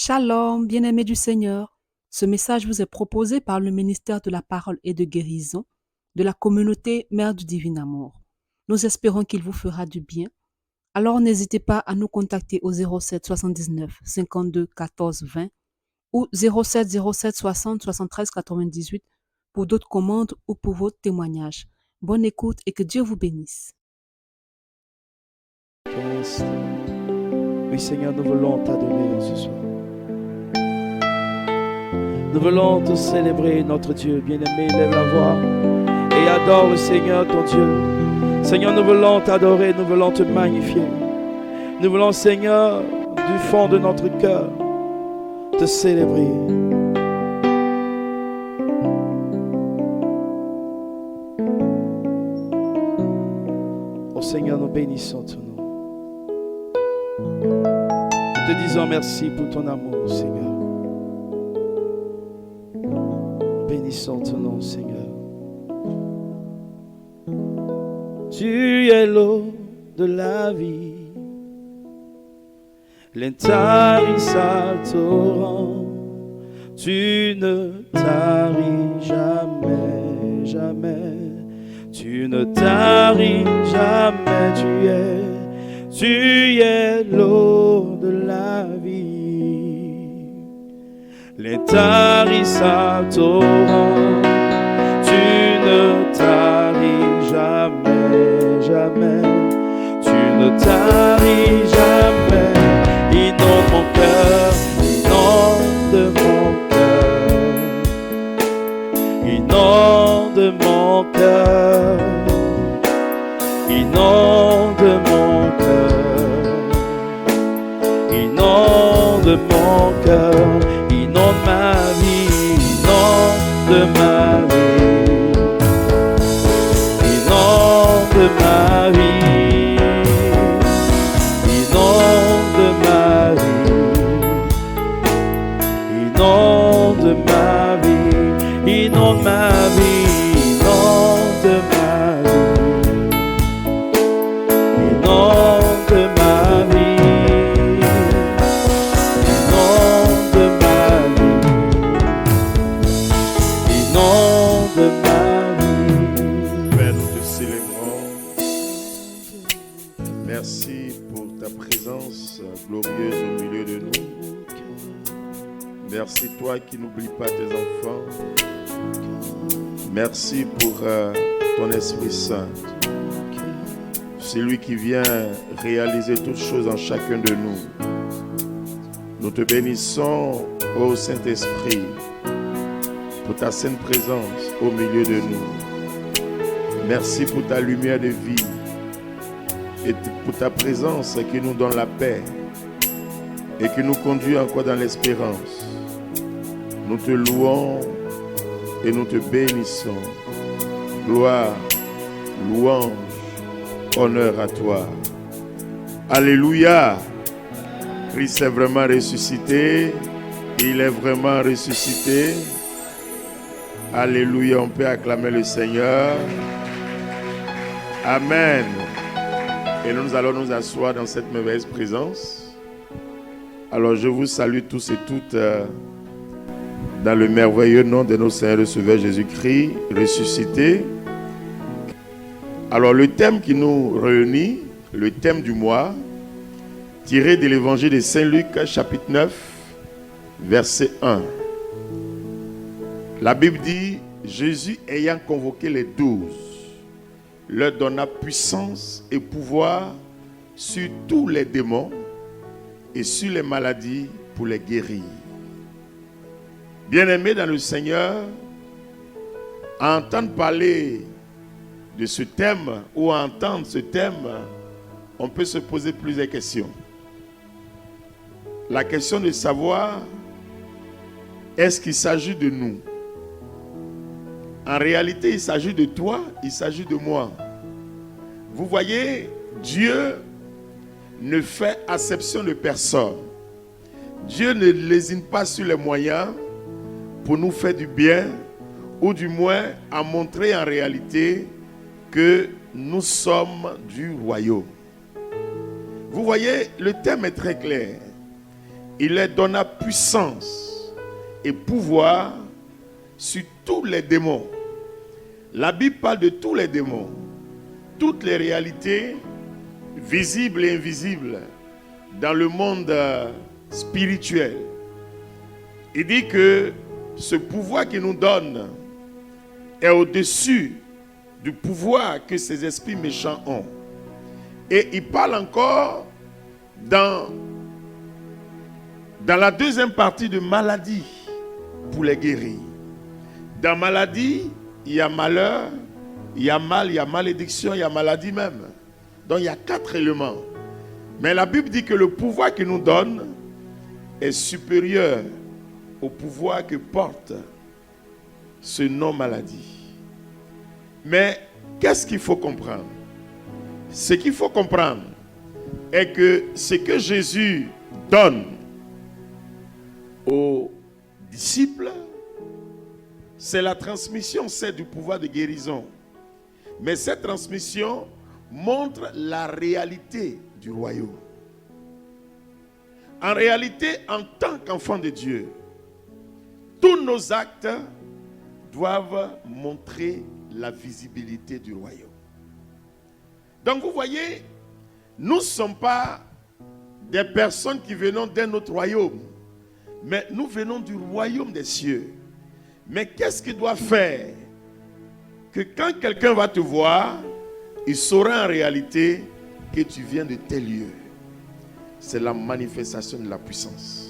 Shalom, bien-aimés du Seigneur. Ce message vous est proposé par le ministère de la Parole et de Guérison de la communauté Mère du Divin Amour. Nous espérons qu'il vous fera du bien. Alors n'hésitez pas à nous contacter au 07 79 52 14 20 ou 07 07 60 73 98 pour d'autres commandes ou pour vos témoignages. Bonne écoute et que Dieu vous bénisse. Oui Seigneur, nous voulons t'adorer ce soir. Nous voulons te célébrer, notre Dieu bien-aimé. Lève la voix et adore le Seigneur, ton Dieu. Seigneur, nous voulons t'adorer, nous voulons te magnifier. Nous voulons, Seigneur, du fond de notre cœur, te célébrer. Oh Seigneur, nous bénissons ton nom. Nous te disons merci pour ton amour, Seigneur. Bénissons ton nom, Seigneur. Tu es l'eau de la vie, l'intarissable torrent. Tu ne taris jamais, jamais. Tu ne taris jamais, tu es l'eau de la vie, l'intarissable torrent. Tu ne taris jamais, jamais. Tu ne taris jamais. Inonde mon cœur, inonde mon cœur, inonde mon cœur, inonde mon cœur, inonde mon cœur, inonde ma vie, inonde ma vie, inonde ma vie, inonde ma vie, inonde ma vie, inonde ma vie, inonde ma vie, inonde ma vie, inonde ma vie, inonde ma vie. Père, nous te célébrons. Merci pour ta présence glorieuse au milieu de nous. Merci toi qui n'oublies pas tes enfants. Merci pour ton Esprit Saint. C'est lui qui vient réaliser toutes choses en chacun de nous. Nous te bénissons, ô Saint-Esprit, pour ta sainte présence au milieu de nous. Merci pour ta lumière de vie et pour ta présence qui nous donne la paix et qui nous conduit encore dans l'espérance. Nous te louons et nous te bénissons. Gloire, louange, honneur à toi. Alléluia. Christ est vraiment ressuscité. Il est vraiment ressuscité. Alléluia. On peut acclamer le Seigneur. Amen. Et nous allons nous asseoir dans cette merveilleuse présence. Alors je vous salue tous et toutes dans le merveilleux nom de notre Seigneur et Sauveur Jésus-Christ, ressuscité. Alors le thème qui nous réunit, le thème du mois, tiré de l'évangile de Saint Luc, chapitre 9, verset 1. La Bible dit, Jésus ayant convoqué les 12, leur donna puissance et pouvoir sur tous les démons et sur les maladies pour les guérir. Bien-aimés dans le Seigneur, à entendre parler de ce thème ou à entendre ce thème, on peut se poser plusieurs questions. La question de savoir, est-ce qu'il s'agit de nous? En réalité, il s'agit de toi, il s'agit de moi. Vous voyez, Dieu ne fait acception de personne. Dieu ne lésine pas sur les moyens pour nous faire du bien, ou du moins à montrer en réalité que nous sommes du royaume. Vous voyez, le thème est très clair. il leur donna puissance et pouvoir sur tous les démons. La Bible parle de tous les démons, toutes les réalités visibles et invisibles dans le monde spirituel. Il dit que ce pouvoir qu'il nous donne est au-dessus du pouvoir que ces esprits méchants ont. Et il parle encore dans la deuxième partie de maladie pour les guérir. Dans maladie, il y a malheur, il y a mal, il y a malédiction, il y a maladie même. Donc il y a 4 éléments. Mais la Bible dit que le pouvoir qu'il nous donne est supérieur au pouvoir que porte ce non-maladie. Mais qu'est-ce qu'il faut comprendre? Ce qu'il faut comprendre est que ce que Jésus donne aux disciples, c'est la transmission, c'est du pouvoir de guérison. Mais cette transmission montre la réalité du royaume. En réalité, en tant qu'enfant de Dieu, tous nos actes doivent montrer la visibilité du royaume. Donc vous voyez, nous ne sommes pas des personnes qui venons d'un autre royaume, mais nous venons du royaume des cieux. Mais qu'est-ce qu'il doit faire? Que quand quelqu'un va te voir, il saura en réalité que tu viens de tel lieu. C'est la manifestation de la puissance.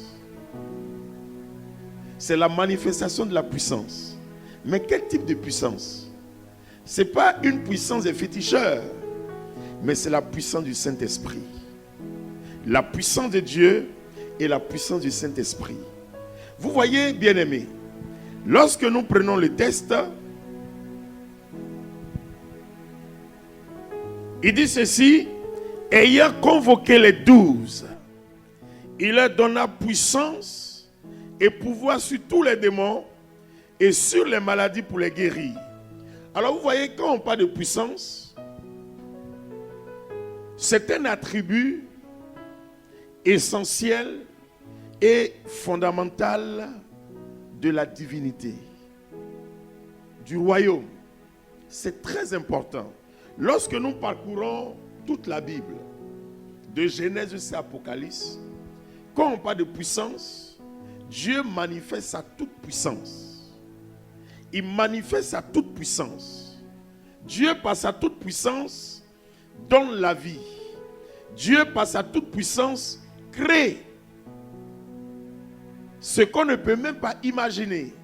C'est la manifestation de la puissance. Mais quel type de puissance? Ce n'est pas une puissance des féticheurs, mais c'est la puissance du Saint-Esprit. La puissance de Dieu et la puissance du Saint-Esprit. Vous voyez, bien-aimés, lorsque nous prenons le test, il dit ceci: ayant convoqué les 12, il leur donna puissance et pouvoir sur tous les démons et sur les maladies pour les guérir. Alors vous voyez, quand on parle de puissance, c'est un attribut essentiel et fondamental de la divinité, du royaume. C'est très important. Lorsque nous parcourons toute la Bible, de Genèse jusqu'à Apocalypse, quand on parle de puissance, Dieu manifeste sa toute puissance. Il manifeste sa toute puissance. Dieu, par sa toute puissance, donne la vie. Dieu, par sa toute puissance, crée ce qu'on ne peut même pas imaginer.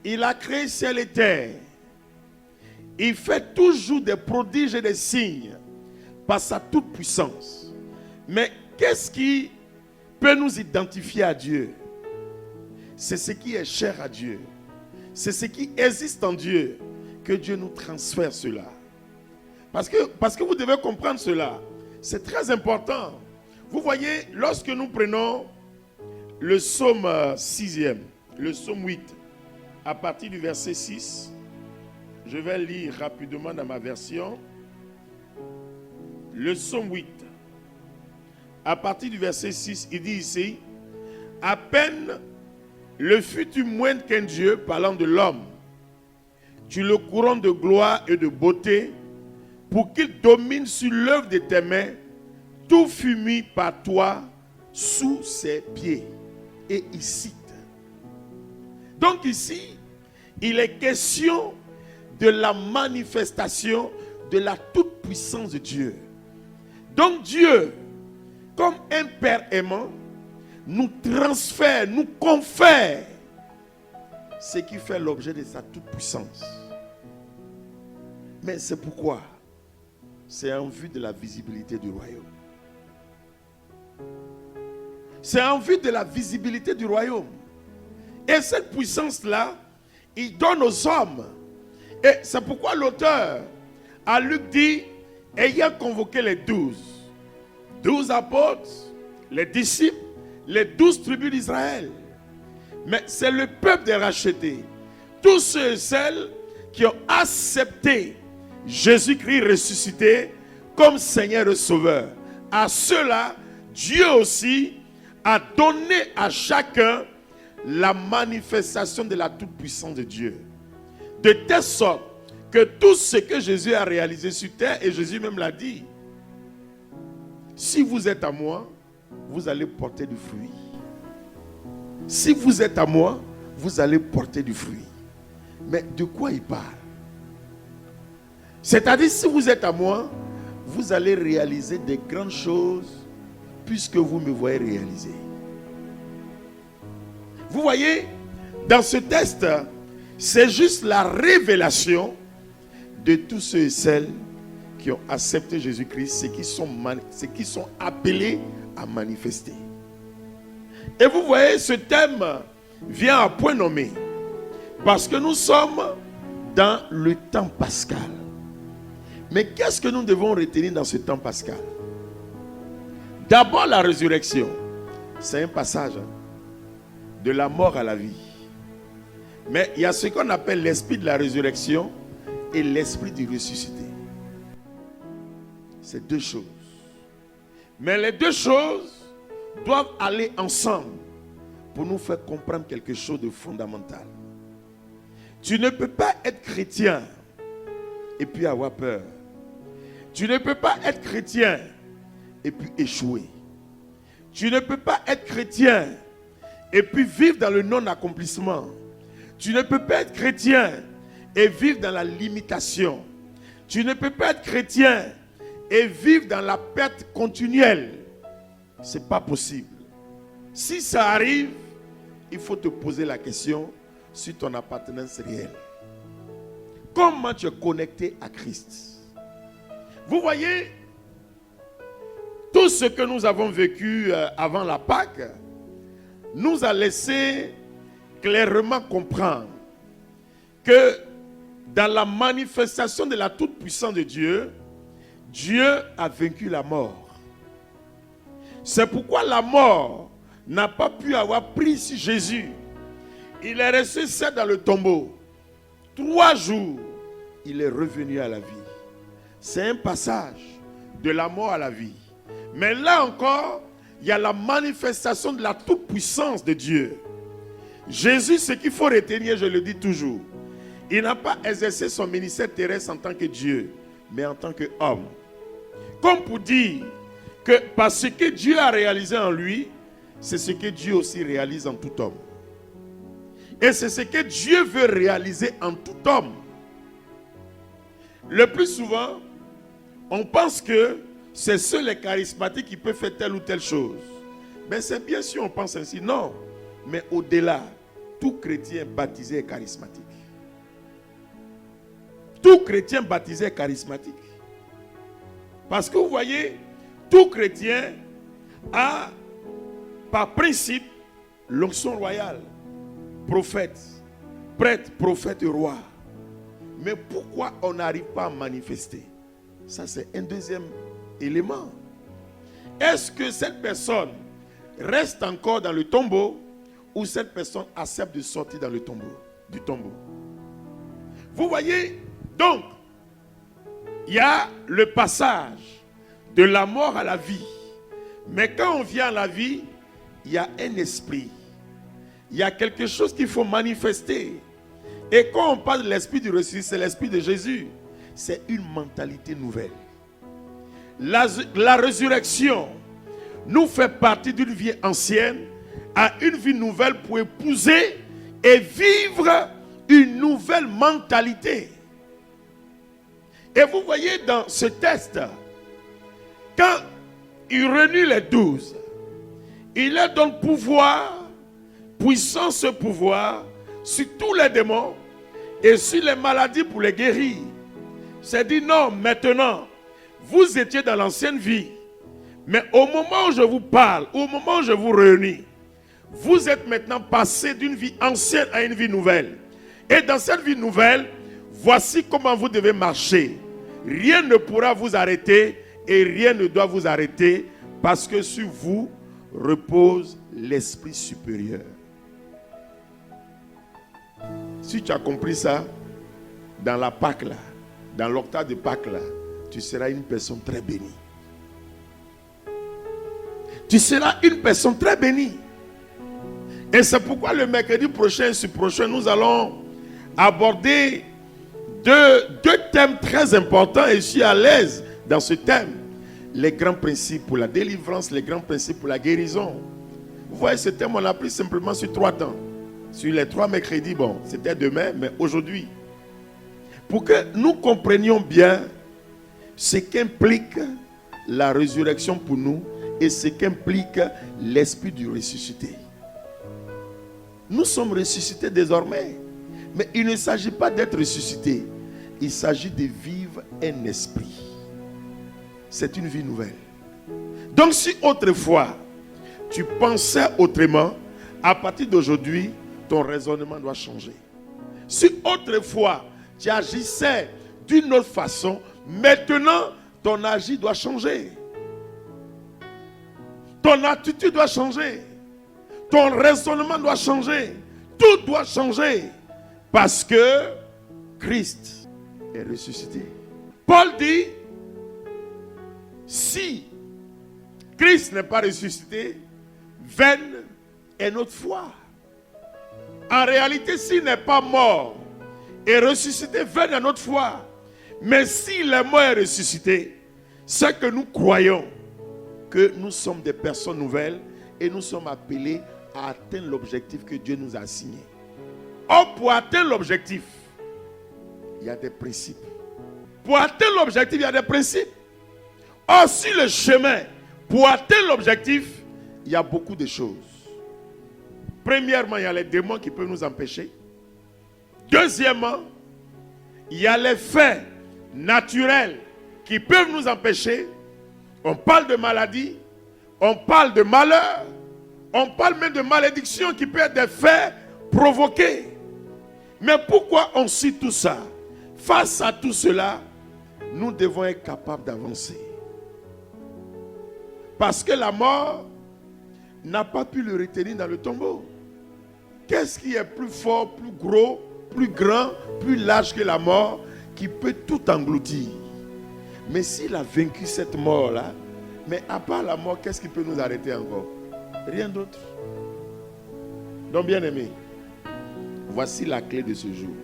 Il a créé ciel et terre. Il fait toujours des prodiges et des signes par sa toute puissance. Mais qu'est-ce qui peut nous identifier à Dieu? C'est ce qui est cher à Dieu. C'est ce qui existe en Dieu, que Dieu nous transfère cela. Parce que vous devez comprendre cela. C'est très important. Vous voyez, lorsque nous prenons le psaume 6e, le psaume 8, à partir du verset 6, je vais lire rapidement dans ma version. Le psaume 8, à partir du verset 6, il dit ici: à peine le fus-tu moindre qu'un Dieu, parlant de l'homme, tu le couronnes de gloire et de beauté, pour qu'il domine sur l'œuvre de tes mains. Tout fut mis par toi sous ses pieds. Et il cite. Donc ici, il est question de la manifestation de la toute-puissance de Dieu. Donc Dieu, comme un Père aimant, nous transfère, nous confère ce qui fait l'objet de sa toute-puissance. Mais c'est pourquoi? C'est en vue de la visibilité du royaume. C'est en vue de la visibilité du royaume. Et cette puissance-là, il donne aux hommes. Et c'est pourquoi l'auteur, à Luc, dit: ayant convoqué les 12 apôtres, les disciples, les 12 tribus d'Israël. Mais c'est le peuple des rachetés. Tous ceux et celles qui ont accepté Jésus-Christ ressuscité comme Seigneur et Sauveur. À ceux-là, Dieu aussi a donné à chacun la manifestation de la toute-puissance de Dieu. De telle sorte que tout ce que Jésus a réalisé sur terre, et Jésus même l'a dit, si vous êtes à moi, vous allez porter du fruit. Si vous êtes à moi, vous allez porter du fruit. Mais de quoi il parle? C'est-à-dire, si vous êtes à moi, vous allez réaliser des grandes choses puisque vous me voyez réaliser. Vous voyez, dans ce texte, c'est juste la révélation de tous ceux et celles qui ont accepté Jésus-Christ, ceux qui sont appelés à manifester. Et vous voyez, ce thème vient à point nommé parce que nous sommes dans le temps pascal. Mais qu'est-ce que nous devons retenir dans ce temps pascal? D'abord, la résurrection. C'est un passage de la mort à la vie. Mais il y a ce qu'on appelle l'esprit de la résurrection et l'esprit du ressuscité. C'est deux choses. Mais les deux choses doivent aller ensemble pour nous faire comprendre quelque chose de fondamental. Tu ne peux pas être chrétien et puis avoir peur. Tu ne peux pas être chrétien et puis échouer. Tu ne peux pas être chrétien et puis vivre dans le non-accomplissement. Tu ne peux pas être chrétien et vivre dans la limitation. Tu ne peux pas être chrétien et vivre dans la perte continuelle. Ce n'est pas possible. Si ça arrive, il faut te poser la question sur ton appartenance réelle. Comment tu es connecté à Christ? Vous voyez, tout ce que nous avons vécu avant la Pâque nous a laissé clairement comprendre que dans la manifestation de la toute-puissance de Dieu, Dieu a vaincu la mort. C'est pourquoi la mort n'a pas pu avoir pris sur Jésus. Il est resté seul dans le tombeau. 3 jours, il est revenu à la vie. C'est un passage de la mort à la vie. Mais là encore, il y a la manifestation de la toute-puissance de Dieu. Jésus, ce qu'il faut retenir, je le dis toujours, il n'a pas exercé son ministère terrestre en tant que Dieu, mais en tant qu'homme. Comme pour dire que parce que Dieu a réalisé en lui, c'est ce que Dieu aussi réalise en tout homme. Et c'est ce que Dieu veut réaliser en tout homme. Le plus souvent, on pense que c'est seuls les charismatiques qui peuvent faire telle ou telle chose. Mais c'est bien sûr on pense ainsi. Non. Mais au-delà, tout chrétien baptisé est charismatique. Tout chrétien baptisé est charismatique. Parce que vous voyez, tout chrétien a par principe l'onction royale. Prophète, prêtre, prophète et roi. Mais pourquoi on n'arrive pas à manifester? Ça, c'est un deuxième élément. Est-ce que cette personne reste encore dans le tombeau ou cette personne accepte de sortir dans le tombeau, du tombeau? Vous voyez, donc, il y a le passage de la mort à la vie. Mais quand on vient à la vie, il y a un esprit. Il y a quelque chose qu'il faut manifester. Et quand on parle de l'esprit du ressuscité, c'est l'esprit de Jésus. C'est une mentalité nouvelle. La résurrection nous fait partie d'une vie ancienne à une vie nouvelle pour épouser et vivre une nouvelle mentalité. Et vous voyez dans ce texte, quand il réunit les 12, il leur donne pouvoir, puissance, pouvoir sur tous les démons et sur les maladies pour les guérir. C'est dit non, maintenant, vous étiez dans l'ancienne vie, mais au moment où je vous parle, au moment où je vous réunis, vous êtes maintenant passé d'une vie ancienne à une vie nouvelle. Et dans cette vie nouvelle, voici comment vous devez marcher. Rien ne pourra vous arrêter et rien ne doit vous arrêter parce que sur vous repose l'Esprit supérieur. Si tu as compris ça, dans la Pâque là, dans l'octave de Pâque là, tu seras une personne très bénie. tu seras une personne très bénie. Et c'est pourquoi le mercredi prochain, ce prochain, nous allons aborder deux thèmes très importants et je suis à l'aise dans ce thème. Les grands principes pour la délivrance, les grands principes pour la guérison. Vous voyez, ce thème, on l'a pris simplement sur 3 temps. Sur les 3 mercredis, bon, c'était demain, mais aujourd'hui. Pour que nous comprenions bien ce qu'implique la résurrection pour nous et ce qu'implique l'esprit du ressuscité. Nous sommes ressuscités désormais, mais il ne s'agit pas d'être ressuscité, il s'agit de vivre un esprit. C'est une vie nouvelle. Donc si autrefois tu pensais autrement, à partir d'aujourd'hui, ton raisonnement doit changer. Si autrefois tu agissais d'une autre façon, maintenant ton agir doit changer. Ton attitude doit changer. Ton raisonnement doit changer. Tout doit changer. Parce que Christ est ressuscité. Paul dit, si Christ n'est pas ressuscité, vaine est notre foi. En réalité, s'il n'est pas mort et ressuscité, vaine est notre foi. Mais s'il est mort et ressuscité, c'est que nous croyons que nous sommes des personnes nouvelles et nous sommes appelés à atteindre l'objectif que Dieu nous a assigné. Or, pour atteindre l'objectif, il y a des principes. Pour atteindre l'objectif, il y a des principes. Or, sur le chemin, pour atteindre l'objectif, il y a beaucoup de choses. Premièrement, il y a les démons qui peuvent nous empêcher. Deuxièmement, il y a les faits naturels qui peuvent nous empêcher. On parle de maladie, on parle de malheur, on parle même de malédiction qui peut être des faits provoqués. Mais pourquoi on cite tout ça? Face à tout cela, nous devons être capables d'avancer. Parce que la mort n'a pas pu le retenir dans le tombeau. Qu'est-ce qui est plus fort, plus gros, plus grand, plus large que la mort qui peut tout engloutir? Mais s'il a vaincu cette mort-là, mais à part la mort, qu'est-ce qui peut nous arrêter encore? Rien d'autre. Donc, bien-aimés, voici la clé de ce jour.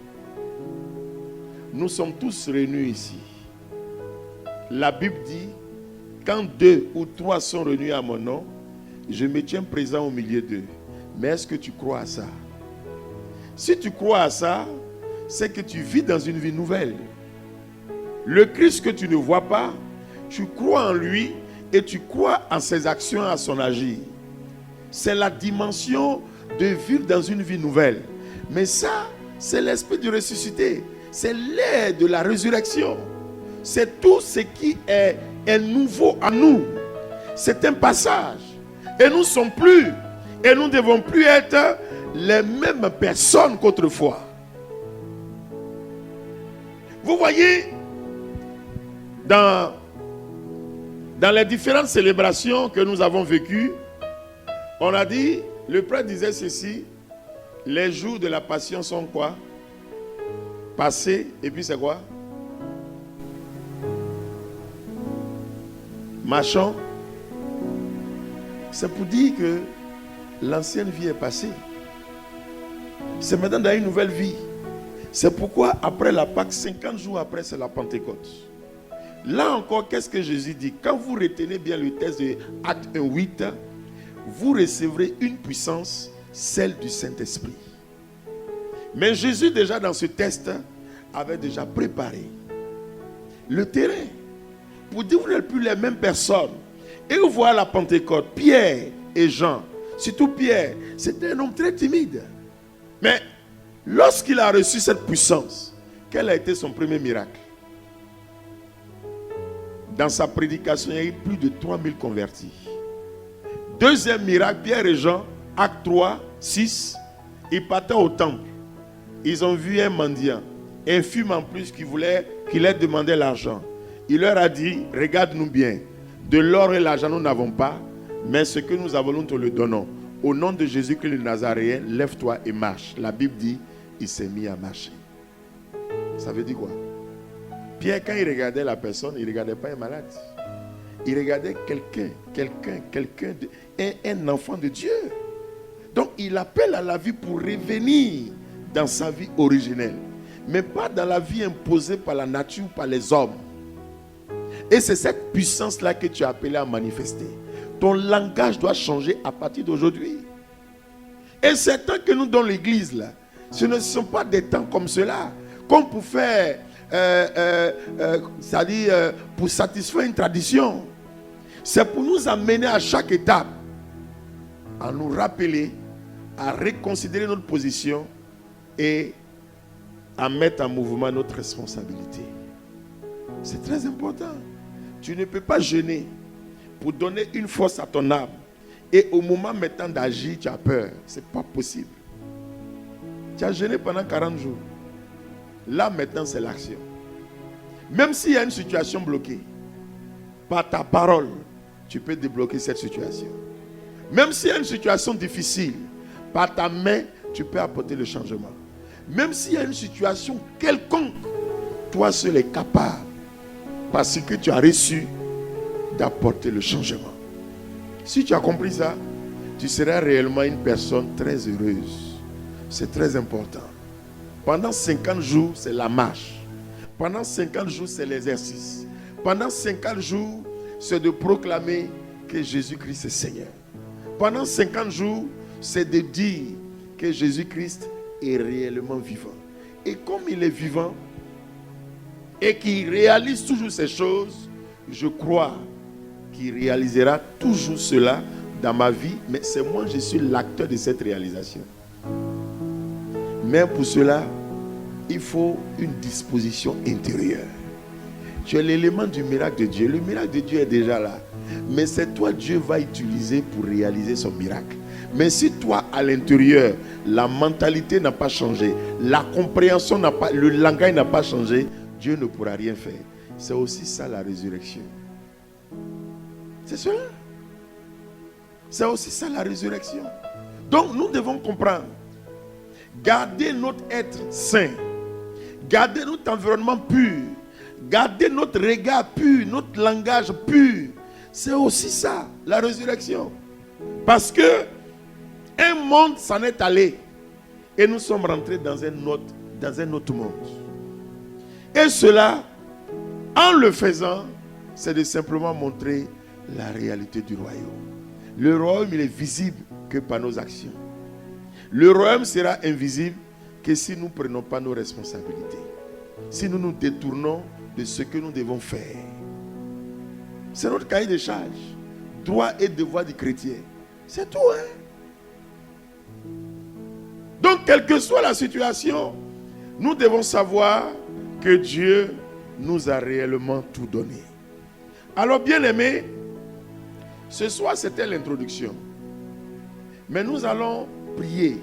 Nous sommes tous réunis ici. La Bible dit, quand 2 ou 3 sont réunis à mon nom, je me tiens présent au milieu d'eux. Mais est-ce que tu crois à ça? Si tu crois à ça, c'est que tu vis dans une vie nouvelle. Le Christ que tu ne vois pas, tu crois en lui et tu crois en ses actions, à son agir. C'est la dimension de vivre dans une vie nouvelle. Mais ça, c'est l'esprit du ressuscité. C'est l'air de la résurrection. C'est tout ce qui est nouveau en nous. C'est un passage. Et nous ne sommes plus. Et nous ne devons plus être les mêmes personnes qu'autrefois. Vous voyez, dans les différentes célébrations que nous avons vécues, on a dit, le prêtre disait ceci, les jours de la passion sont quoi? Passés, et puis c'est quoi? Marchons. C'est pour dire que l'ancienne vie est passée. C'est maintenant dans une nouvelle vie. C'est pourquoi après la Pâque, 50 jours après, c'est la Pentecôte. Là encore, qu'est-ce que Jésus dit? Quand vous retenez bien le texte de Acte 1:8, vous recevrez une puissance, celle du Saint-Esprit. Mais Jésus, déjà dans ce texte, avait déjà préparé le terrain pour dire que vous n'êtes plus les mêmes personnes. Et vous voyez la Pentecôte, Pierre et Jean, surtout Pierre, c'était un homme très timide. Mais lorsqu'il a reçu cette puissance, quel a été son premier miracle? Dans sa prédication, il y a eu plus de 3000 convertis. Deuxième miracle, Pierre et Jean, Acte 3, 6, ils partaient au temple. Ils ont vu un mendiant, infime en plus, qui leur demandait l'argent. Il leur a dit, regarde-nous bien, de l'or et l'argent nous n'avons pas, mais ce que nous avons, nous te le donnons. Au nom de Jésus-Christ le Nazaréen, lève-toi et marche. La Bible dit, il s'est mis à marcher. Ça veut dire quoi? Pierre, quand il regardait la personne, il ne regardait pas un malade. il regardait un enfant de Dieu. Donc il appelle à la vie pour revenir dans sa vie originelle, mais pas dans la vie imposée par la nature, par les hommes. Et c'est cette puissance-là que tu es appelé à manifester. Ton langage doit changer à partir d'aujourd'hui. Et ces temps que nous donnons l'église, là, ce ne sont pas des temps comme cela, comme pour faire, c'est-à-dire pour satisfaire une tradition. C'est pour nous amener à chaque étape, à nous rappeler, à reconsidérer notre position et à mettre en mouvement notre responsabilité. C'est très important. Tu ne peux pas jeûner pour donner une force à ton âme et au moment maintenant d'agir, tu as peur. Ce n'est pas possible. Tu as jeûné pendant 40 jours. Là maintenant, c'est l'action. Même s'il y a une situation bloquée, par ta parole, tu peux débloquer cette situation. Même s'il y a une situation difficile, par ta main, tu peux apporter le changement. Même s'il y a une situation quelconque, toi seul es capable, parce que tu as reçu, d'apporter le changement. Si tu as compris ça, tu seras réellement une personne très heureuse. C'est très important. Pendant 50 jours, c'est la marche. Pendant 50 jours, c'est l'exercice. Pendant 50 jours, c'est de proclamer que Jésus-Christ est Seigneur. Pendant 50 jours, c'est de dire que Jésus-Christ est réellement vivant. Et comme il est vivant et qu'il réalise toujours ces choses, je crois qu'il réalisera toujours cela dans ma vie, mais c'est moi, je suis l'acteur de cette réalisation. Mais pour cela, il faut une disposition intérieure. Tu es l'élément du miracle de Dieu. Le miracle de Dieu est déjà là. Mais c'est toi, Dieu va utiliser pour réaliser son miracle. Mais si toi, à l'intérieur, la mentalité n'a pas changé, la compréhension n'a pas, le langage n'a pas changé, Dieu ne pourra rien faire. C'est aussi ça la résurrection. C'est cela. C'est aussi ça la résurrection. Donc nous devons comprendre. Garder notre être saint. Garder notre environnement pur. Garder notre regard pur, notre langage pur. C'est aussi ça, la résurrection. Parce que un monde s'en est allé. Et nous sommes rentrés dans un autre monde. Et cela, en le faisant, c'est de simplement montrer la réalité du royaume. Le royaume, il est visible que par nos actions. Le royaume sera invisible que si nous ne prenons pas nos responsabilités. Si nous nous détournons de ce que nous devons faire. C'est notre cahier de charge. Droits et devoirs du chrétien. C'est tout, hein? Donc, quelle que soit la situation, nous devons savoir que Dieu nous a réellement tout donné. Alors, bien-aimés, ce soir, c'était l'introduction. Mais nous allons prier.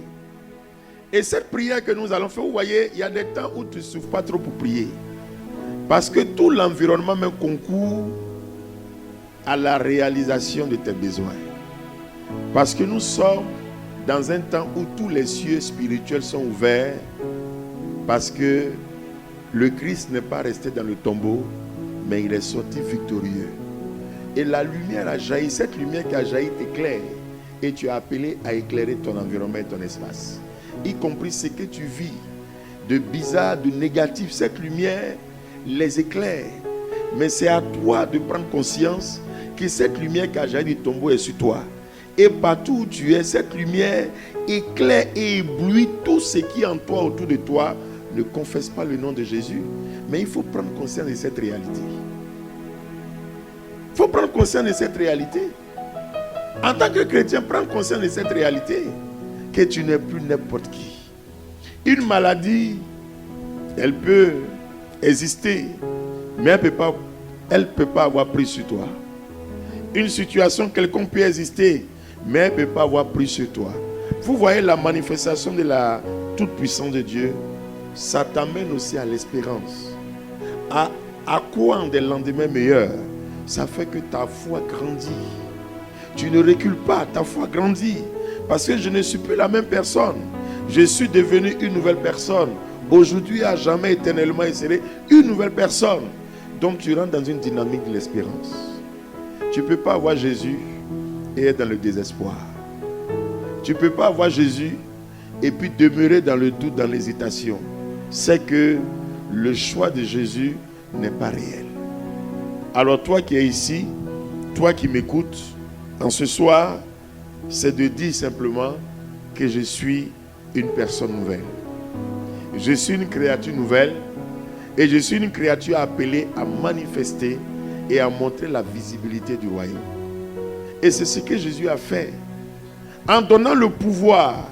Et cette prière que nous allons faire, vous voyez, il y a des temps où tu ne souffres pas trop pour prier. Parce que tout l'environnement même concourt à la réalisation de tes besoins. Parce que nous sommes dans un temps où tous les cieux spirituels sont ouverts. Parce que le Christ n'est pas resté dans le tombeau, mais il est sorti victorieux. Et la lumière a jailli. Cette lumière qui a jailli t'éclaire. Et tu es appelé à éclairer ton environnement et ton espace. Y compris ce que tu vis de bizarre, de négatif. Cette lumière les éclaire. Mais c'est à toi de prendre conscience que cette lumière qui a jailli du tombeau est sur toi. Et partout où tu es, cette lumière éclaire et éblouit tout ce qui est en toi, autour de toi. Ne confesse pas le nom de Jésus. Mais il faut prendre conscience de cette réalité. Il faut prendre conscience de cette réalité. En tant que chrétien, prends conscience de cette réalité. Que tu n'es plus n'importe qui. Une maladie, elle peut exister, mais elle ne peut pas avoir pris sur toi. Une situation quelconque peut exister, mais elle ne peut pas avoir pris sur toi. Vous voyez la manifestation de la toute-puissance de Dieu. Ça t'amène aussi à l'espérance. À quoi en des lendemains meilleurs. Ça fait que ta foi grandit. Tu ne recules pas, ta foi grandit. Parce que je ne suis plus la même personne. Je suis devenu une nouvelle personne. Aujourd'hui, à jamais, éternellement, et serai une nouvelle personne. Donc tu rentres dans une dynamique de l'espérance. Tu ne peux pas avoir Jésus et être dans le désespoir. Tu ne peux pas avoir Jésus et puis demeurer dans le doute, dans l'hésitation. C'est que le choix de Jésus n'est pas réel. Alors toi qui es ici, toi qui m'écoutes, en ce soir, c'est de dire simplement que je suis une personne nouvelle. Je suis une créature nouvelle et je suis une créature appelée à manifester et à montrer la visibilité du royaume. Et c'est ce que Jésus a fait. En donnant le pouvoir,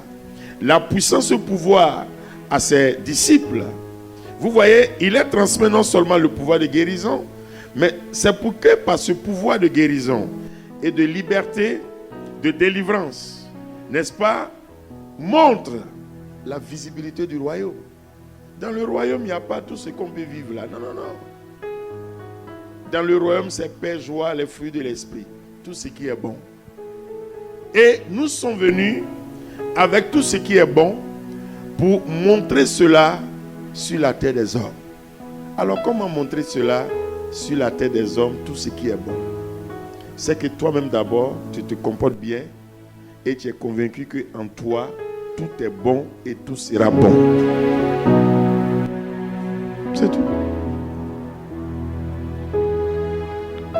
la puissance au pouvoir à ses disciples. Vous voyez, il leur transmet non seulement le pouvoir de guérison, mais c'est pour que par ce pouvoir de guérison et de liberté, de délivrance, n'est-ce pas, montre la visibilité du royaume. Dans le royaume, il n'y a pas tout ce qu'on peut vivre là. Non, non, non. Dans le royaume, c'est paix, joie, les fruits de l'esprit. Tout ce qui est bon. Et nous sommes venus avec tout ce qui est bon pour montrer cela sur la terre des hommes. Alors comment montrer cela sur la terre des hommes, tout ce qui est bon? C'est que toi-même d'abord, tu te comportes bien et tu es convaincu qu'en toi, tout est bon et tout sera bon. C'est tout.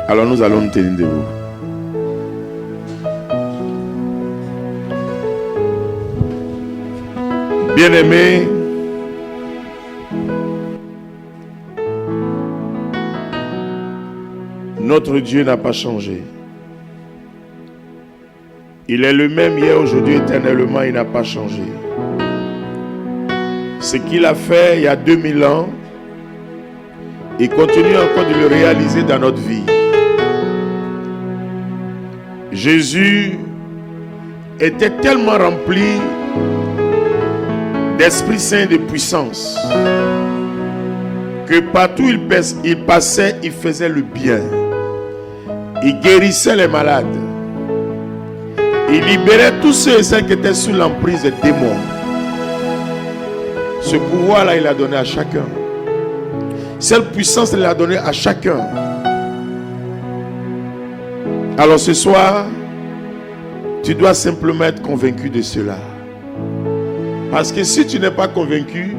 Alors nous allons nous tenir debout. Bien-aimés, notre Dieu n'a pas changé. Il est le même hier, aujourd'hui, éternellement, il n'a pas changé. Ce qu'il a fait il y a 2000 ans, il continue encore de le réaliser dans notre vie. Jésus était tellement rempli d'Esprit Saint et de puissance que partout il passait, il faisait le bien. Il guérissait les malades. Il libérait tous ceux et celles qui étaient sous l'emprise des démons. Ce pouvoir-là, il l'a donné à chacun. Cette puissance, il l'a donné à chacun. Alors ce soir, tu dois simplement être convaincu de cela. Parce que si tu n'es pas convaincu,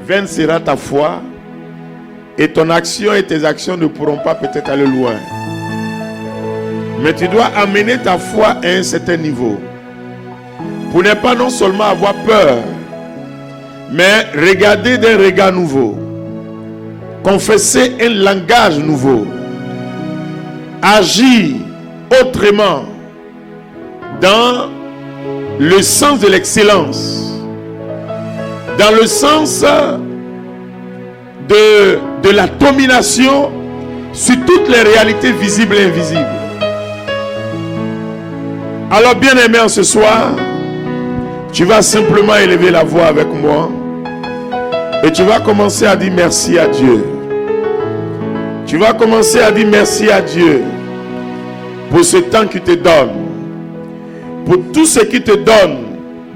vaine sera ta foi et ton action et tes actions ne pourront pas peut-être aller loin. Mais tu dois amener ta foi à un certain niveau pour ne pas non seulement avoir peur, mais regarder d'un regard nouveau, confesser un langage nouveau, agir autrement dans le sens de l'excellence, dans le sens de la domination sur toutes les réalités visibles et invisibles. Alors bien-aimé, en ce soir, tu vas simplement élever la voix avec moi et tu vas commencer à dire merci à Dieu. Tu vas commencer à dire merci à Dieu pour ce temps qu'il te donne, pour tout ce qu'il te donne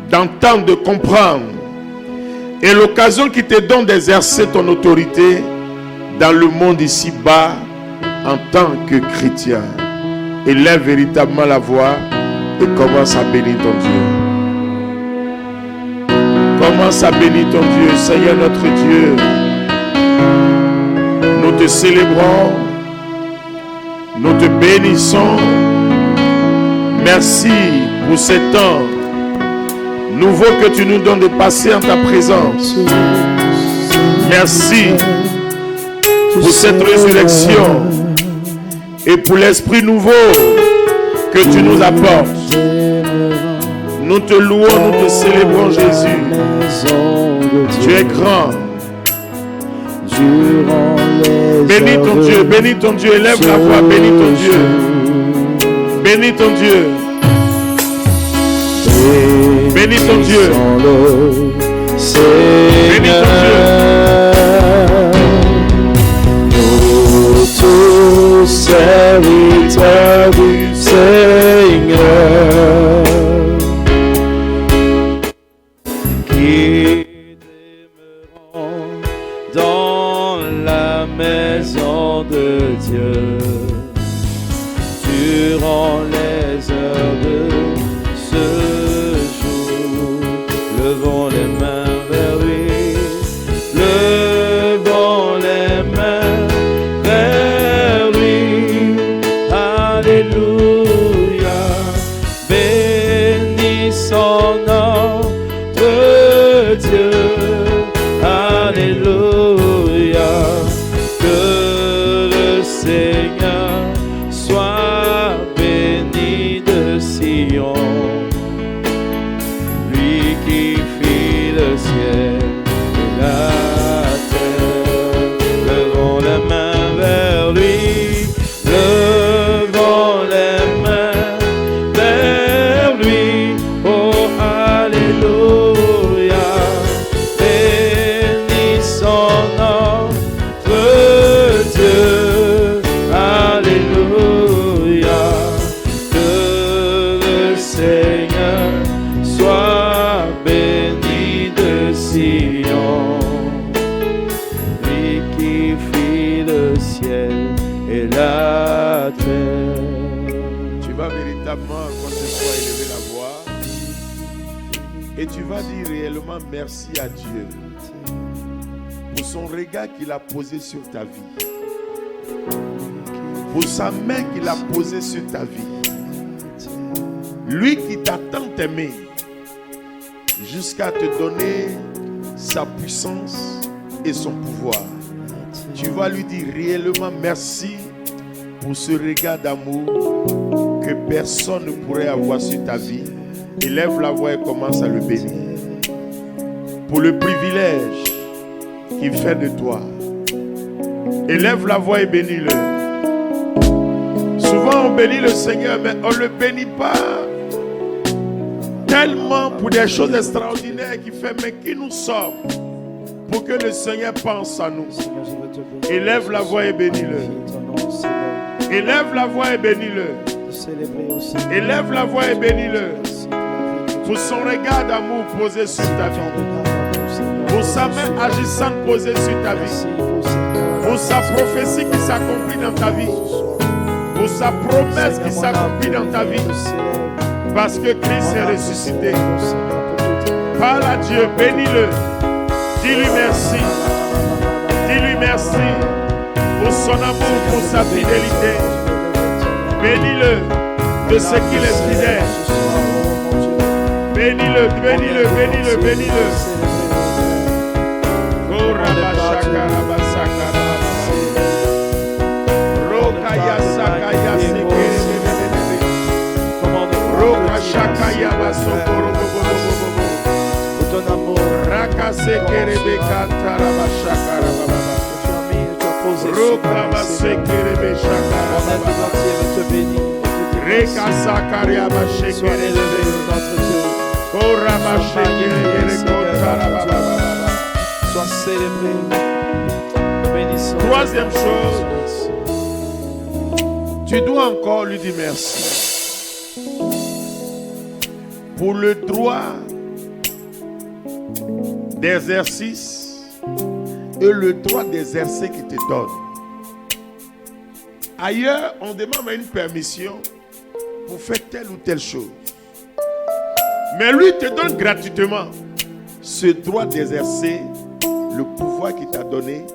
d'entendre, de comprendre, et l'occasion qu'il te donne d'exercer ton autorité dans le monde ici-bas en tant que chrétien. Élève véritablement la voix et commence à bénir ton Dieu. Commence à bénir ton Dieu. Seigneur notre Dieu, nous te célébrons, nous te bénissons. Merci pour ce temps nouveau que tu nous donnes de passer en ta présence. Merci pour cette résurrection et pour l'esprit nouveau que tu nous apportes. Nous te louons, nous te célébrons, Jésus. Tu es grand. Bénis ton Dieu, élève la voix, bénis ton Dieu. Bénis ton Dieu. Bénis ton Dieu. Bénis ton Dieu. Nous tous serviteurs du Seigneur, qui demeurons dans la maison de Dieu. Sois béni de Sion, lui qui fit le ciel et la terre. Tu vas véritablement, quand ce soir, élever la voix et tu vas dire réellement merci à Dieu pour son regard qu'il a posé sur ta vie, pour sa main qu'il a posée sur ta vie. Lui qui t'a tant aimé jusqu'à te donner sa puissance et son pouvoir. Tu vas lui dire réellement merci pour ce regard d'amour que personne ne pourrait avoir sur ta vie. Élève la voix et commence à le bénir. Pour le privilège qu'il fait de toi. Élève la voix et bénis-le. Souvent on bénit le Seigneur, mais on ne le bénit pas tellement pour des choses extraordinaires qu'il fait, mais qui nous sommes pour que le Seigneur pense à nous. Élève la voix et bénis-le. Élève la voix et bénis-le. Élève la voix et bénis-le. Pour son regard d'amour posé sur ta vie. Pour sa main agissante posée sur ta vie. Pour sa prophétie qui s'accomplit dans ta vie. Pour sa promesse qui s'accomplit dans ta vie. Parce que Christ est ressuscité. Parle à Dieu, bénis-le. Dis-lui merci. Dis-lui merci pour son amour, pour sa fidélité. Bénis-le de ce qu'il est fidèle. Bénis-le, bénis-le, bénis-le, bénis-le. Pour ton amour, sois élevé, notre Dieu. Sois célébré. Bénissons. Troisième chose, tu dois encore lui dire merci pour le droit d'exercice et le droit d'exercer qu'il te donne. Ailleurs, on demande une permission pour faire telle ou telle chose. Mais lui te donne gratuitement ce droit d'exercer le pouvoir qu'il t'a donné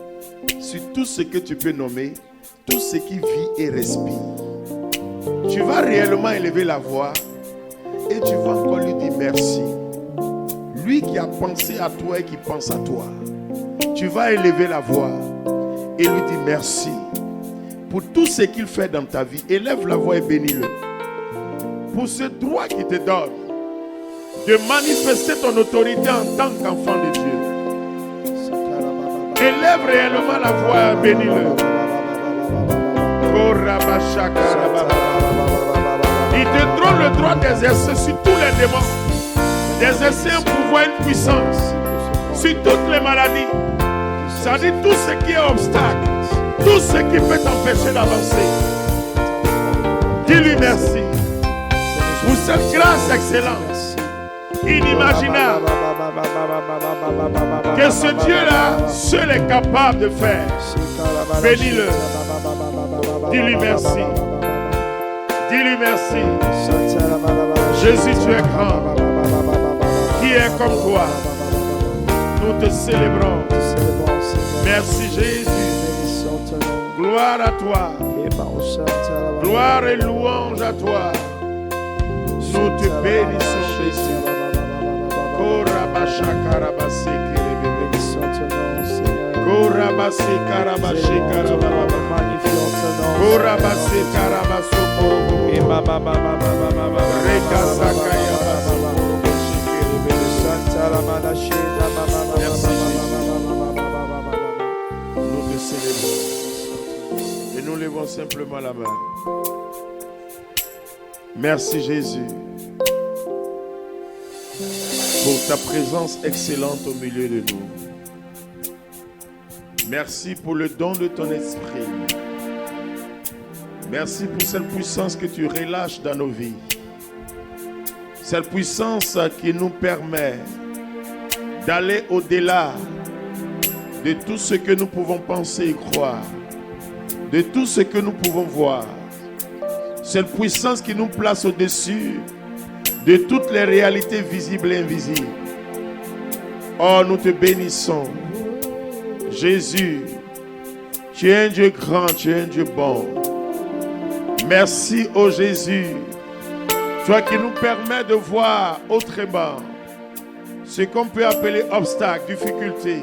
sur tout ce que tu peux nommer, tout ce qui vit et respire. Tu vas réellement élever la voix et tu vas encore lui dire merci. Lui qui a pensé à toi et qui pense à toi. Tu vas élever la voix et lui dire merci pour tout ce qu'il fait dans ta vie. Élève la voix et bénis-le. Pour ce droit qu'il te donne de manifester ton autorité en tant qu'enfant de Dieu. Élève réellement la voix et bénis-le. Il te donne le droit d'exercer sur tous les démons, d'exercer un pouvoir, une puissance sur toutes les maladies. Ça dit tout ce qui est obstacle, tout ce qui peut t'empêcher d'avancer. Dis-lui merci pour cette grâce excellente, inimaginable, que ce Dieu-là seul est capable de faire. Bénis-le. Dis-lui merci. Dis-lui merci. Jésus, tu es grand. Qui est comme toi? Nous te célébrons. Merci Jésus. Gloire à toi. Gloire et louange à toi. Nous te bénissons Jésus. Nous te célébrons et nous levons simplement la main. Merci Jésus pour ta présence excellente au milieu de nous. Merci pour le don de ton esprit. Merci pour cette puissance que tu relâches dans nos vies. Cette puissance qui nous permet d'aller au-delà de tout ce que nous pouvons penser et croire, de tout ce que nous pouvons voir. Cette puissance qui nous place au-dessus de toutes les réalités visibles et invisibles. Oh, nous te bénissons. Jésus, tu es un Dieu grand, tu es un Dieu bon. Merci, oh Jésus, toi qui nous permets de voir autrement ce qu'on peut appeler obstacle, difficulté,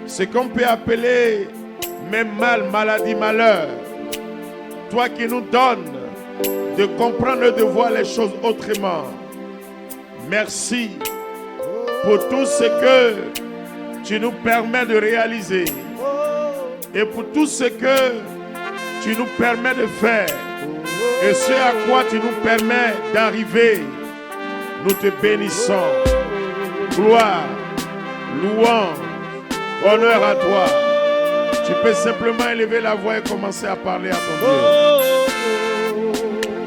ce qu'on peut appeler même mal, maladie, malheur. Toi qui nous donnes de comprendre et de voir les choses autrement. Merci pour tout ce que tu nous permets de réaliser et pour tout ce que tu nous permets de faire et ce à quoi tu nous permets d'arriver. Nous te bénissons. Gloire, louange, honneur à toi. Tu peux simplement élever la voix et commencer à parler à ton Dieu.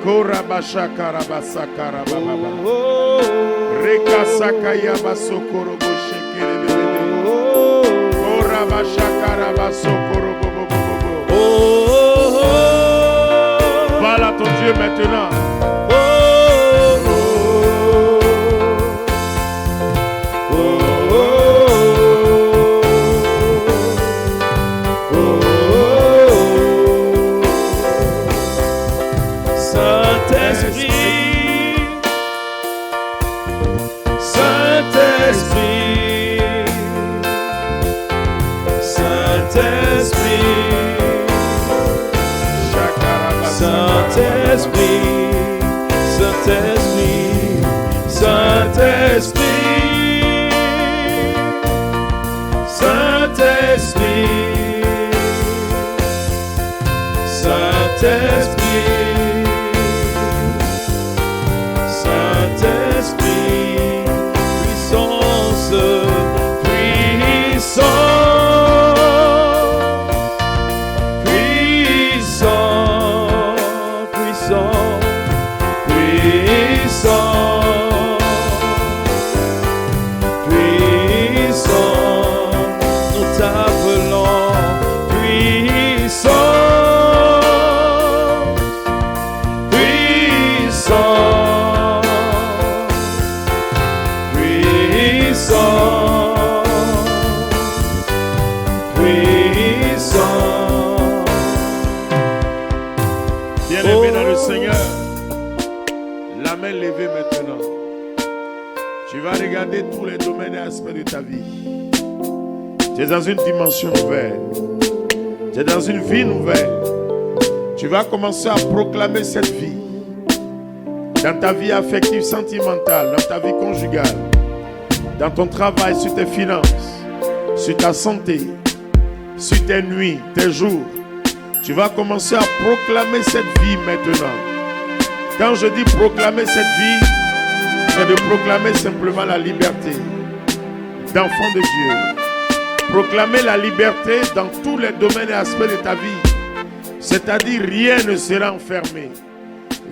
Korabasha karabasa karababa. Rekasaka yabasokorobo shekerebebe. Korabasha karabasokorobo. Parle à ton Dieu maintenant. Bien-aimé dans le Seigneur, la main levée maintenant. Tu vas regarder tous les domaines et aspects de ta vie. Tu es dans une dimension nouvelle. Tu es dans une vie nouvelle. Tu vas commencer à proclamer cette vie. Dans ta vie affective, sentimentale, dans ta vie conjugale, dans ton travail, sur tes finances, sur ta santé, sur tes nuits, tes jours. Tu vas commencer à proclamer cette vie maintenant. Quand je dis proclamer cette vie, c'est de proclamer simplement la liberté d'enfant de Dieu. Proclamer la liberté dans tous les domaines et aspects de ta vie. C'est-à-dire rien ne sera enfermé,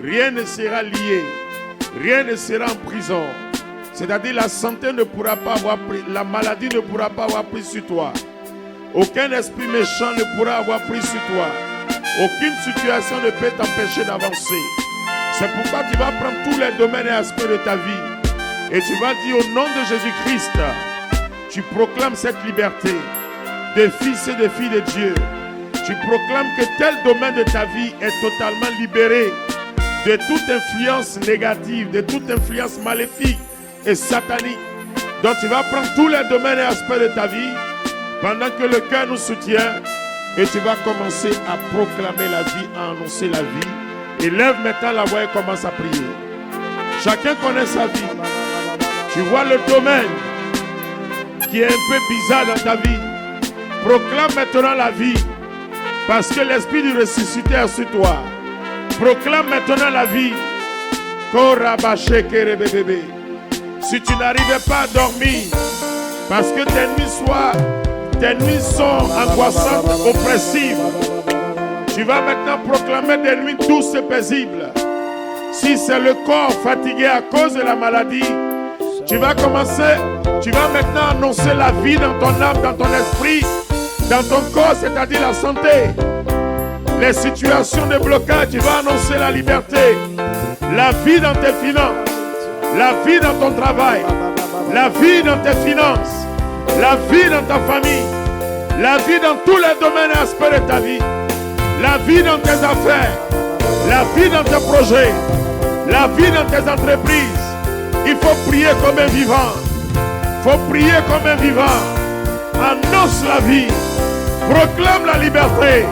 rien ne sera lié, rien ne sera en prison. C'est-à-dire la santé ne pourra pas avoir pris, la maladie ne pourra pas avoir pris sur toi. Aucun esprit méchant ne pourra avoir pris sur toi. Aucune situation ne peut t'empêcher d'avancer. C'est pourquoi tu vas prendre tous les domaines et aspects de ta vie. Et tu vas dire au nom de Jésus-Christ, tu proclames cette liberté de fils et de filles de Dieu. Tu proclames que tel domaine de ta vie est totalement libéré de toute influence négative, de toute influence maléfique et satanique. Donc tu vas prendre tous les domaines et aspects de ta vie pendant que le cœur nous soutient et tu vas commencer à proclamer la vie, à annoncer la vie. Et lève maintenant la voix et commence à prier. Chacun connaît sa vie. Tu vois le domaine qui est un peu bizarre dans ta vie. Proclame maintenant la vie parce que l'esprit du ressuscité est sur toi. Proclame maintenant la vie. Si tu n'arrivais pas à dormir parce que tes nuits sont angoissantes, oppressives, tu vas maintenant proclamer des nuits douces et paisibles. Si c'est le corps fatigué à cause de la maladie, tu vas maintenant annoncer la vie dans ton âme, dans ton esprit, dans ton corps, c'est-à-dire la santé. Les situations de blocage, tu vas annoncer la liberté. La vie dans tes finances, la vie dans ton travail, la vie dans tes finances, la vie dans ta famille, la vie dans tous les domaines et aspects de ta vie, la vie dans tes affaires, la vie dans tes projets, la vie dans tes entreprises. Il faut prier comme un vivant. Il faut prier comme un vivant. Annonce la vie. Proclame la liberté.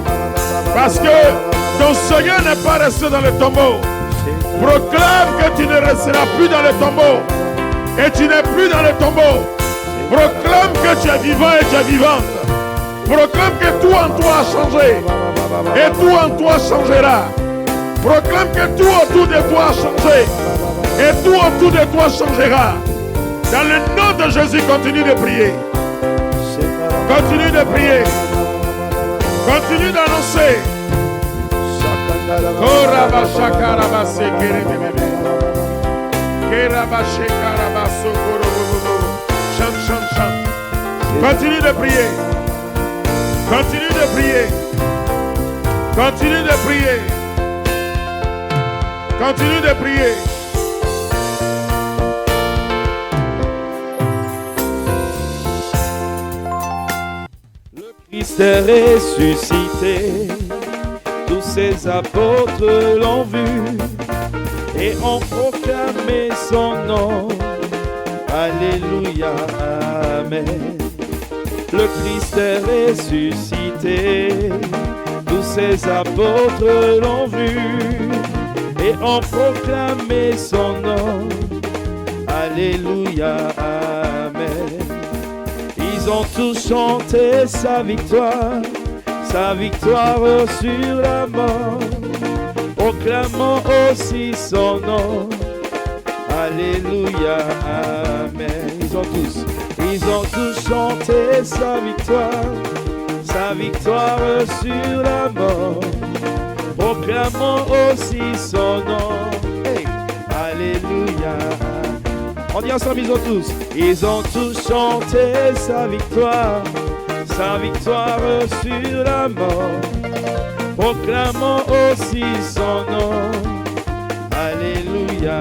Parce que ton Seigneur n'est pas resté dans le tombeau. Proclame que tu ne resteras plus dans le tombeau. Et tu n'es plus dans le tombeau. Proclame que tu es vivant et tu es vivante. Proclame que tout en toi a changé. Et tout en toi changera. Proclame que tout autour de toi a changé. Et tout autour de toi changera. Dans le nom de Jésus, continue de prier. Continue de prier. Continue d'annoncer. Continue de prier. Continue de prier. Continue de prier. Continue de prier. Christ est ressuscité, tous ses apôtres l'ont vu et ont proclamé son nom. Alléluia, amen. Le Christ est ressuscité, tous ses apôtres l'ont vu et ont proclamé son nom. Alléluia, amen. Ils ont tous chanté sa victoire sur la mort, proclamant aussi son nom. Alléluia, amen. Ils ont tous chanté sa victoire sur la mort, proclamant aussi son nom. Hey. Alléluia. On dit ensemble, ils ont tous chanté sa victoire sur la mort, proclamant aussi son nom. Alléluia.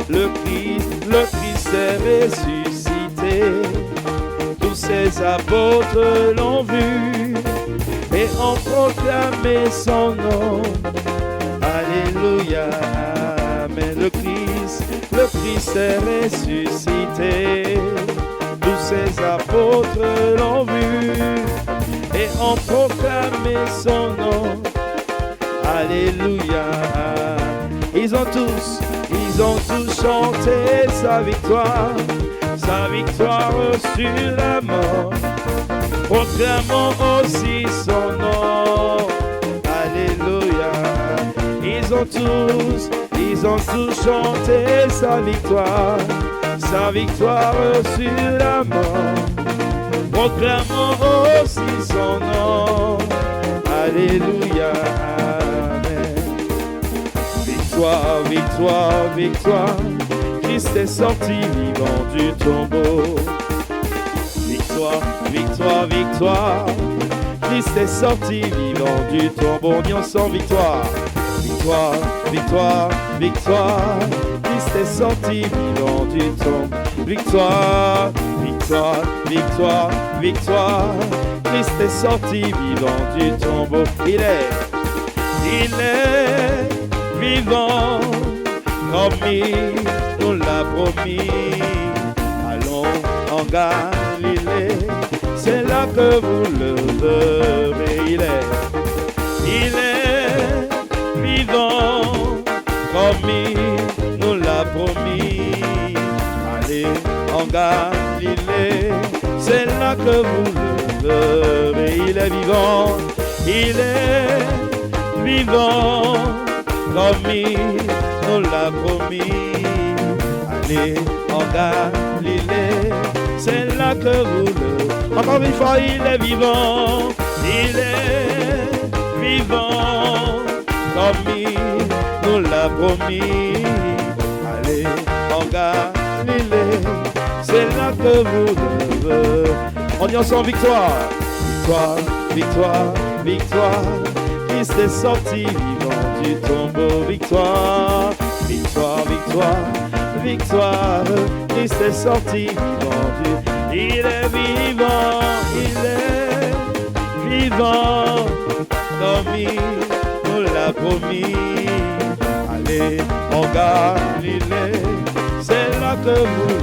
Le Christ est ressuscité, tous ses apôtres l'ont vu et ont proclamé son nom. Alléluia, amen. Le Christ est ressuscité, tous ses apôtres l'ont vu et ont proclamé son nom. Alléluia. Ils ont tous chanté sa victoire sur la mort, proclamant aussi son nom. Alléluia. Ils ont tous chanté sa victoire sur la mort, proclamant aussi son nom. Alléluia, amen. Victoire, victoire, victoire, Christ est sorti vivant du tombeau. Victoire, victoire, victoire, Christ est sorti vivant du tombeau. On dit ensemble victoire. Victoire, victoire, victoire, Christ est sorti vivant du tombeau. Victoire, victoire, victoire, victoire, Christ est sorti vivant du tombeau. Il est vivant, comme il nous l'a promis. Allons en Galilée, c'est là que vous le verrez. Il est vivant, comme il nous l'a promis. Allez en Galilée, c'est là que vous le verrez. Il est vivant, comme il nous l'a promis. Allez en Galilée, c'est là que vous le... Encore une fois, il est vivant, comme il nous nous l'a promis. Allez en Galilée, c'est là que vous devez. On dit ensemble victoire, victoire, victoire, victoire. Christ est sorti vivant du tombeau, victoire, victoire, victoire, victoire. Christ est sorti vivant du... Il est vivant, il est vivant, comme il nous l'a promis. Allez en Galilée, c'est là que vous...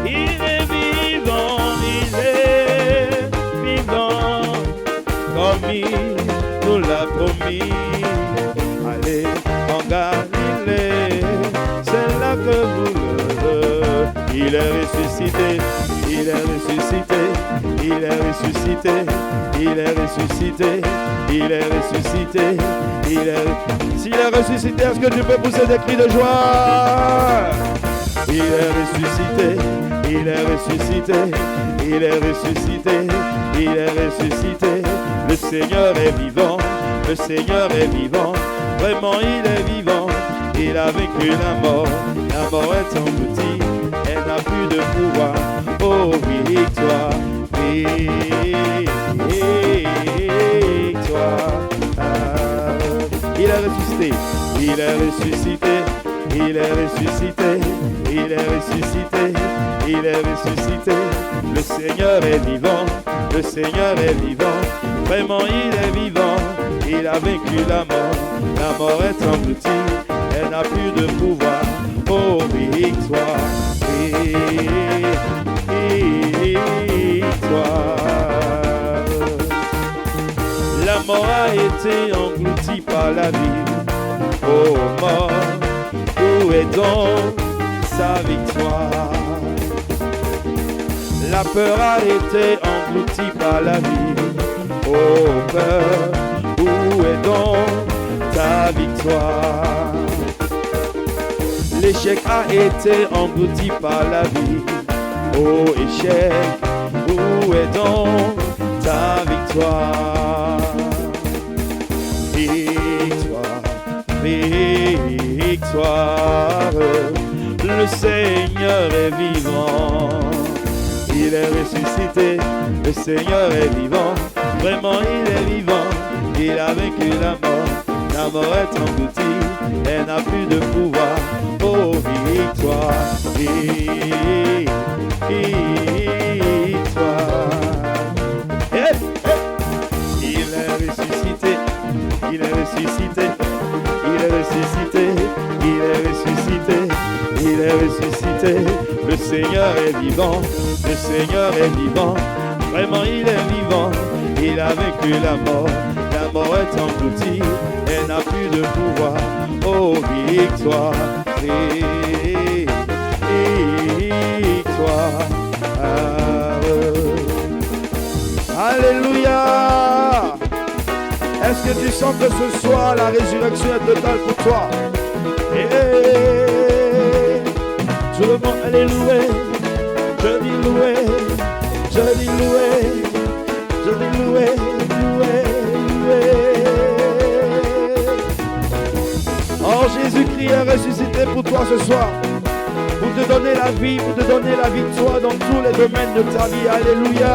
Il est vivant, il est vivant, comme il nous l'a promis. Allez en Galilée, c'est là que vous le... Il est ressuscité, il est ressuscité, il est ressuscité, il est ressuscité, il est ressuscité, il est... S'il est ressuscité, est-ce que tu peux pousser des cris de joie? Il est ressuscité, il est ressuscité, il est ressuscité, il est ressuscité. Le Seigneur est vivant, le Seigneur est vivant, vraiment il est vivant. Il a vaincu la mort est engloutie, elle n'a plus de pouvoir. Oh victoire, victoire. Il est ressuscité, il est ressuscité, il est ressuscité, il est ressuscité, il est ressuscité. Le Seigneur est vivant, le Seigneur est vivant, vraiment il est vivant. Il a vaincu la mort est engloutie, elle n'a plus de pouvoir. Oh victoire, victoire. La mort a été engloutie par la vie. Oh mort, où est donc sa victoire? La peur a été engloutie par la vie. Oh peur, où est donc ta victoire? L'échec a été englouti par la vie. Oh échec, où est donc ta victoire? Victoire, victoire, le Seigneur est vivant. Il est ressuscité, le Seigneur est vivant, vraiment il est vivant. Il a vaincu la mort est engloutie, elle n'a plus de pouvoir. Oh victoire, victoire. Hey, hey. Il est ressuscité, il est ressuscité, il est ressuscité, il est ressuscité, il est ressuscité. Le Seigneur est vivant, le Seigneur est vivant, vraiment il est vivant. Il a vaincu la mort est engloutie, elle n'a plus de pouvoir. Oh victoire, victoire. Alléluia. Est-ce que tu sens que ce soir la résurrection est totale pour toi? Tout le monde, alléluia. Je dis loué, je dis loué, je dis loué, loué, loué. Oh, Jésus-Christ est ressuscité pour toi ce soir, pour te donner la vie, pour te donner la victoire dans tous les domaines de ta vie. Alléluia.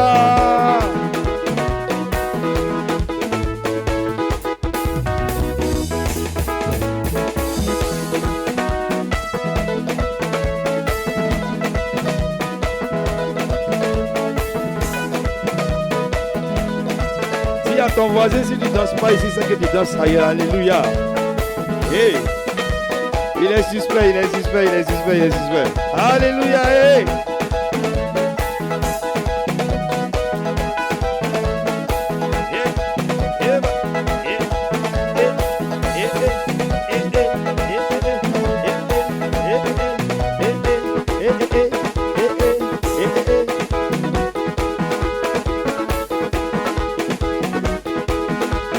Dis à ton voisin, si tu ne danses pas ici, c'est que tu danses ailleurs. Alléluia. Hey. Il est suspect, il est suspect, il est suspect, il est suspect. Alléluia. Hey.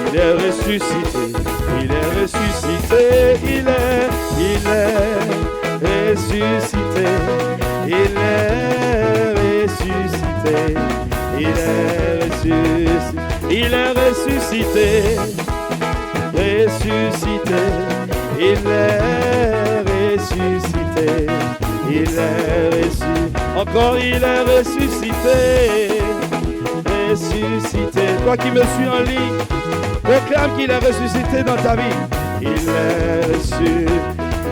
Il est ressuscité, il est ressuscité, il est ressuscité, il est ressuscité, il est ressuscité, il est ressuscité, ressuscité, il est ressuscité, il est ressuscité, encore il est ressuscité, ressuscité. Toi qui me suis en ligne, proclame qu'il est ressuscité dans ta vie. Il est ressuscité,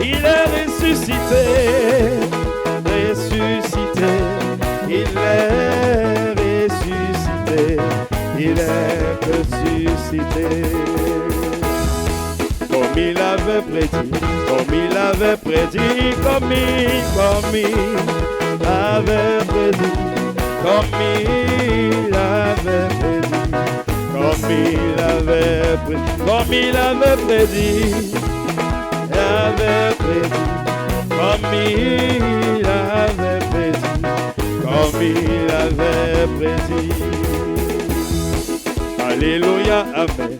il est ressuscité, ressuscité, il est ressuscité, il est ressuscité. Comme il avait prédit, comme il avait prédit, comme il avait prédit, comme il avait prédit, comme il avait prédit, comme il avait prédit, comme il avait prédit, comme il avait prédit. Alléluia, amen.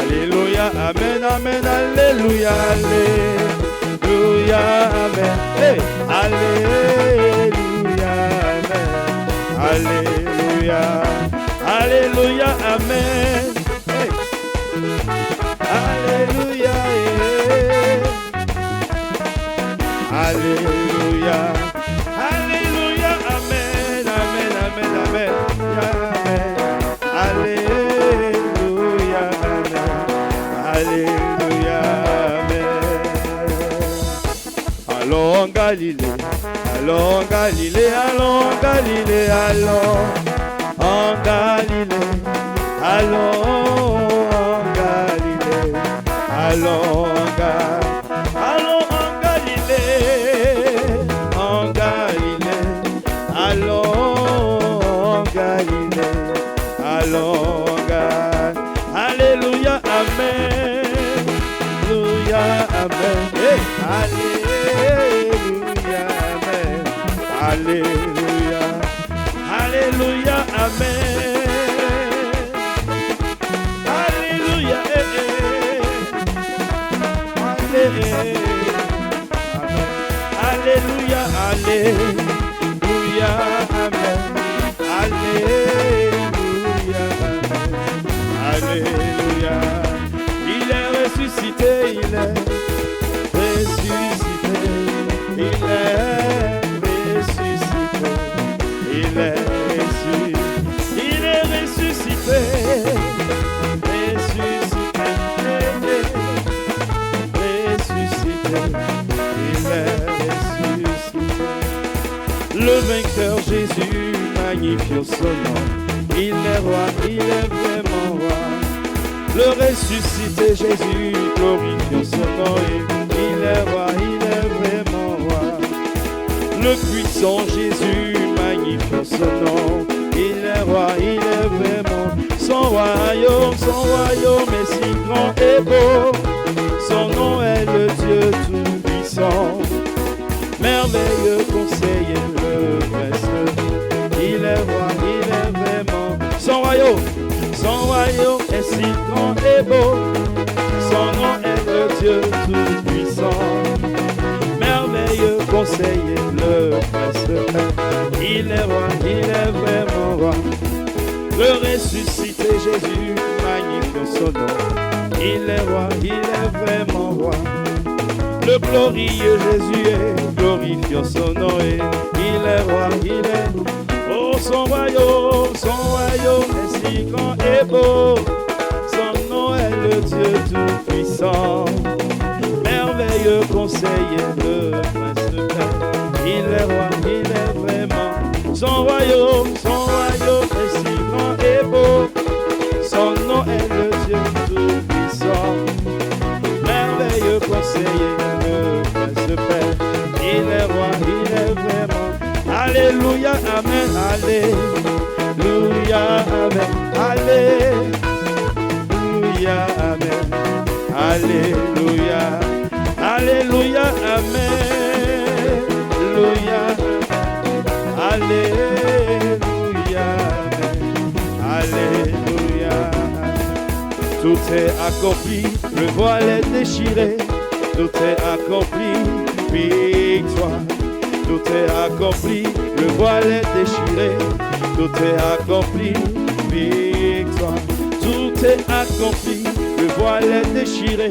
Alléluia, amen, amen, alléluia, alléluia, amen. Hey, alléluia, amen. Alléluia, alléluia, amen. Hey. Alléluia, alléluia, alléluia, amen, amen, amen, amen, amen. Alléluia, amen. Alléluia, amen. Allons en Galilée, allons en Galilée, allons en Galilée, allons en Galilée, allons en Galilée, allons en Galilée, en Galilée, allons en Galilée, allons en Galilée. Alléluia, amen. Alléluia, amen. Hey, alléluia, amen. Alléluia, alléluia, amen. Alléluia, alléluia, alléluia, amen. Alléluia, amen. Alléluia. Il est ressuscité, il est ressuscité, il est ressuscité, il est ressuscité, il est ressuscité, ressuscité, ressuscité, il est ressuscité. Le vainqueur Jésus, magnifions son nom. Il est roi, il est vraiment roi. Le ressuscité Jésus, glorifions son nom. Il est roi, il est vraiment roi. Le puissant Jésus, magnifions son nom. Il est roi, il est vraiment. Son royaume est si grand et beau. Son nom est le Dieu tout-puissant. Merveilleux conseiller, le prince. Il est roi, il est vraiment. Son royaume est si grand et beau. Son nom est le Dieu tout-puissant. Merveilleux conseiller, le prince. Il est roi, il est vraiment roi. Le ressuscité Jésus, magnifique son nom. Il est roi, il est vraiment roi. Le glorieux Jésus est glorifiant son nom. Et il est roi, il est. Oh, son royaume est si grand et beau. Son nom est le Dieu tout-puissant. Merveilleux conseiller, le prince de paix. Il est roi, il est vraiment. Son royaume est si grand et beau. Son nom est le Dieu tout-puissant. Merveilleux conseiller, le prince de paix. Il est roi, il est vraiment. Alléluia, amen, alléluia, amen, alléluia, amen, alléluia, alléluia, amen, alléluia, alléluia, tout est accompli, le voile est déchiré, tout est accompli, victoire. Tout est accompli, le voile est déchiré. Tout est accompli, victoire. Tout est accompli, le voile est déchiré.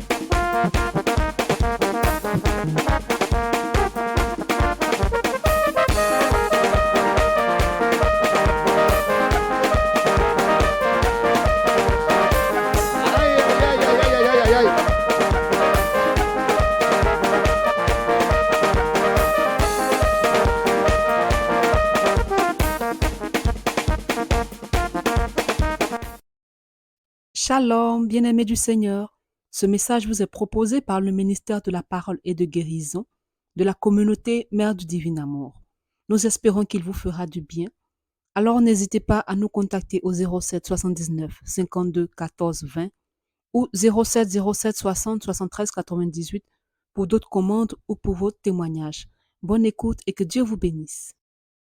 Shalom, bien-aimés du Seigneur. Ce message vous est proposé par le ministère de la Parole et de Guérison de la communauté Mère du Divin Amour. Nous espérons qu'il vous fera du bien. Alors n'hésitez pas à nous contacter au 07 79 52 14 20 ou 07 07 60 73 98 pour d'autres commandes ou pour vos témoignages. Bonne écoute et que Dieu vous bénisse.